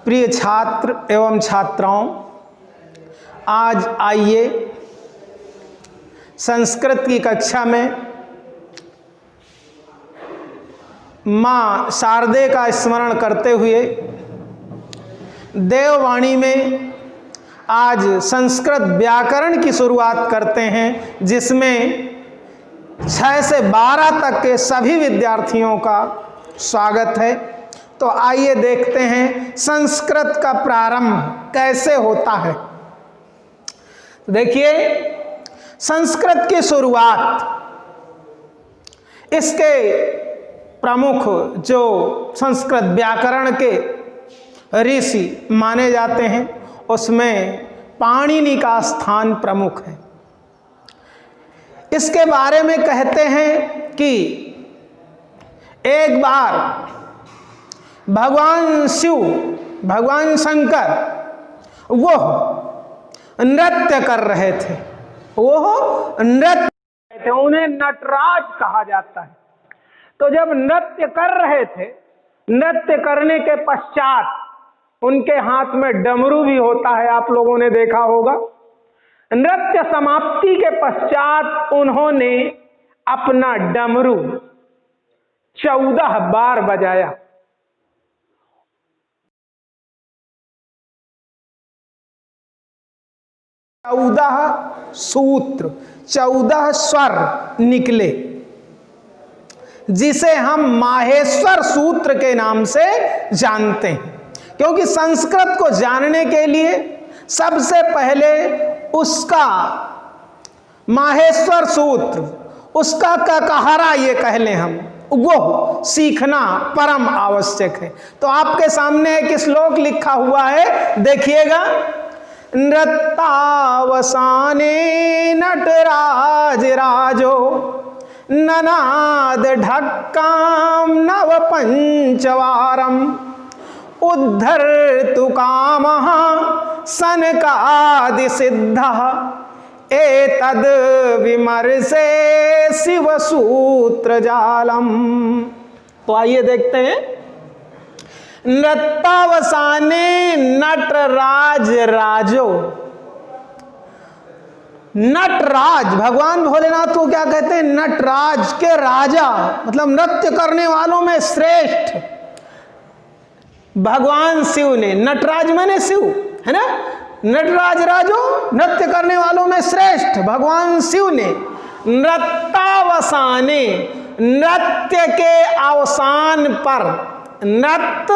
प्रिय छात्र एवं छात्राओं, आज आइए संस्कृत की कक्षा में माँ शारदे का स्मरण करते हुए देववाणी में आज संस्कृत व्याकरण की शुरुआत करते हैं, जिसमें 6 से 12 तक के सभी विद्यार्थियों का स्वागत है। तो आइए देखते हैं संस्कृत का प्रारंभ कैसे होता है। देखिए, संस्कृत की शुरुआत, इसके प्रमुख जो संस्कृत व्याकरण के ऋषि माने जाते हैं, उसमें पाणिनि का स्थान प्रमुख है। इसके बारे में कहते हैं कि एक बार भगवान शिव, भगवान शंकर वो नृत्य कर रहे थे। उन्हें नटराज कहा जाता है। तो जब नृत्य कर रहे थे, नृत्य करने के पश्चात उनके हाथ में डमरू भी होता है, आप लोगों ने देखा होगा। नृत्य समाप्ति के पश्चात उन्होंने अपना डमरू 14 बार बजाया। 14 सूत्र, 14 स्वर निकले, जिसे हम माहेश्वर सूत्र के नाम से जानते हैं। क्योंकि संस्कृत को जानने के लिए सबसे पहले उसका माहेश्वर सूत्र, उसका ककहरा ये कह लें हम, वो सीखना परम आवश्यक है। तो आपके सामने एक श्लोक लिखा हुआ है, देखिएगा। नृत्तावसाने नटराज राजो ननाद ढक्काम नव पंचवारम उद्धर्तु कामः सनकादि सिद्धः एतद् विमर्शे शिव सूत्र जालम। तो आइए देखते हैं। नृत्तावसाने नटराज राजो, नटराज भगवान भोलेनाथ को क्या कहते हैं? नटराज के राजा, मतलब नृत्य करने वालों में श्रेष्ठ भगवान शिव ने। नटराज माने शिव है ना। नटराज राजो, नृत्य करने वालों में श्रेष्ठ भगवान शिव ने नृत्तावसाने, नृत्य के अवसान पर, नृत्य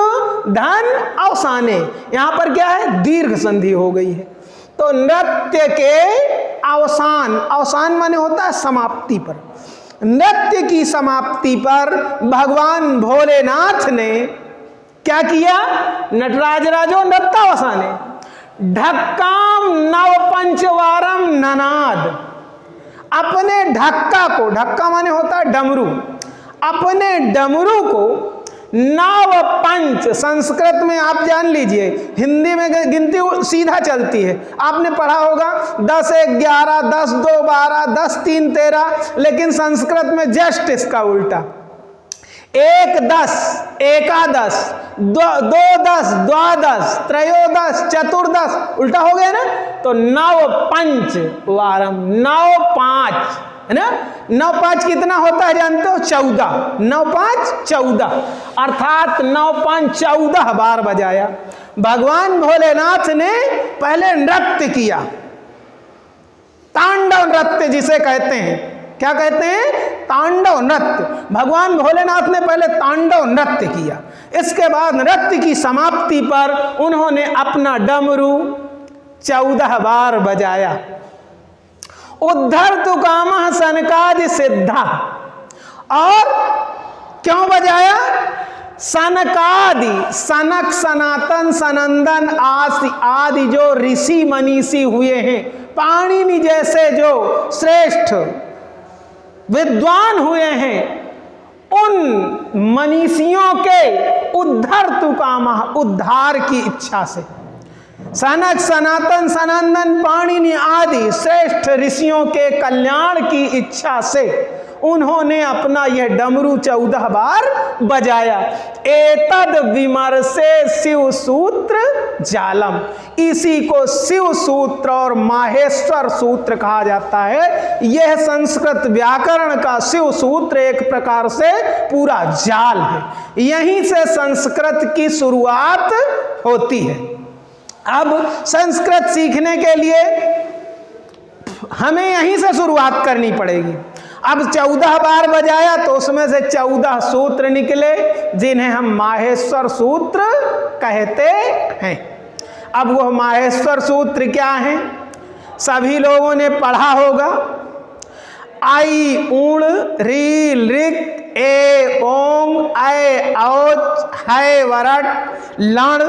धन अवसाने, यहां पर क्या है? दीर्घ संधि हो गई है। तो नृत्य के अवसान, अवसान माने होता है समाप्ति पर। नृत्य की समाप्ति पर भगवान भोलेनाथ ने क्या किया? नटराज राजो नृत्तावसाने ढक्काम नव पंचवारम ननाद, अपने ढक्का को, ढक्का माने होता है डमरू, अपने डमरू को नव पंच, संस्कृत में आप जान लीजिए, हिंदी में गिनती सीधा चलती है, आपने पढ़ा होगा 10 1 11, 10 2 12, 10 3 13, लेकिन संस्कृत में जस्ट इसका उल्टा, 1 10, एकादश, 2 10, द्वादश, त्रयोदश, चतुर्दश, उल्टा हो गया ना। तो नव पंच वारम, 9 5 है ना। 9 5 कितना होता है जानते हो? 14। 9 5 14, अर्थात 9 5 14 बार बजाया। भगवान भोलेनाथ ने पहले नृत्य किया, तांडव नृत्य जिसे कहते हैं। क्या कहते हैं? तांडव नृत्य। भगवान भोलेनाथ ने पहले तांडव नृत्य किया। इसके बाद नृत्य की समाप्ति पर उन्होंने अपना डमरू 14 बार बजाया। उद्धर्तु कामः सनकादि सिद्धा, और क्यों बजाया? सनकादि, सनक, सनातन, सनंदन आदि जो ऋषि मनीषी हुए हैं, पाणिनि जैसे जो श्रेष्ठ विद्वान हुए हैं, उन मनीषियों के उद्धर्तु कामः, उद्धार की इच्छा से, सनक, सनातन, सनंदन, पाणिनि आदि श्रेष्ठ ऋषियों के कल्याण की इच्छा से उन्होंने अपना यह डमरू 14 बार बजाया। एतद विमर्शे शिव सूत्र जालम, इसी को शिव सूत्र और माहेश्वर सूत्र कहा जाता है। यह संस्कृत व्याकरण का शिव सूत्र एक प्रकार से पूरा जाल है। यहीं से संस्कृत की शुरुआत होती है। अब संस्कृत सीखने के लिए हमें यहीं से शुरुआत करनी पड़ेगी। अब 14 बार बजाया तो उसमें से 14 सूत्र निकले जिन्हें हम माहेश्वर सूत्र कहते हैं। अब वह माहेश्वर सूत्र क्या हैं? सभी लोगों ने पढ़ा होगा। आई ऊण री ऋक ए ओंग ऐ औच है वरट लण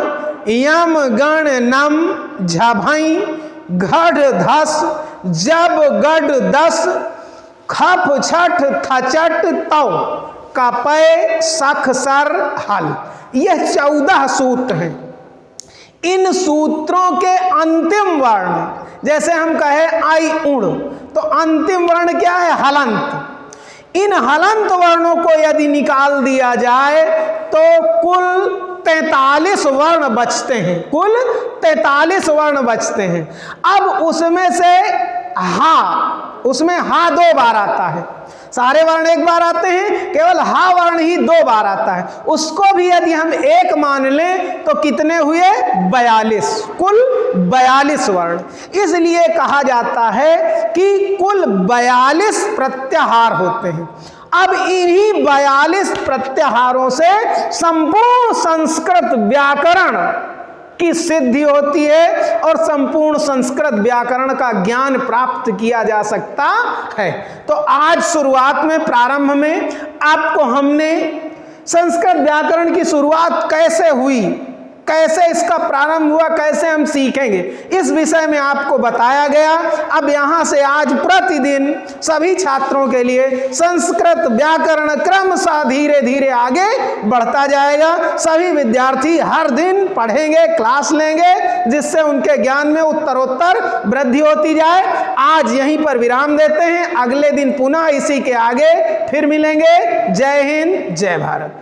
यम गण नम झभई घड़ धस जब गढ़ दस खप छठ थचट तौ कपय सख सर हल। यह 14 सूत्र हैं। इन सूत्रों के अंतिम वर्ण, जैसे हम कहें आई उण, तो अंतिम वर्ण क्या है? हलंत। इन हलंत वर्णों को यदि निकाल दिया जाए तो कुल 43 वर्ण बचते हैं। कुल 43 वर्ण बचते हैं। अब उसमें से उसमें हा 2 बार आता है। सारे वर्ण एक बार आते हैं, केवल हा वर्ण ही 2 बार आता है। उसको भी यदि हम एक मान लें तो कितने हुए? 42। कुल 42 वर्ण। इसलिए कहा जाता है कि कुल 42 प्रत्याहार होते हैं। अब इन्हीं 42 प्रत्याहारों से संपूर्ण संस्कृत व्याकरण की सिद्धि होती है और संपूर्ण संस्कृत व्याकरण का ज्ञान प्राप्त किया जा सकता है। तो आज शुरुआत में, प्रारंभ में आपको हमने संस्कृत व्याकरण की शुरुआत कैसे हुई, कैसे इसका प्रारंभ हुआ, कैसे हम सीखेंगे, इस विषय में आपको बताया गया। अब यहाँ से आज प्रतिदिन सभी छात्रों के लिए संस्कृत व्याकरण क्रमशः धीरे धीरे आगे बढ़ता जाएगा। सभी विद्यार्थी हर दिन पढ़ेंगे, क्लास लेंगे, जिससे उनके ज्ञान में उत्तरोत्तर वृद्धि होती जाए। आज यहीं पर विराम देते हैं। अगले दिन पुनः इसी के आगे फिर मिलेंगे। जय हिंद, जय भारत।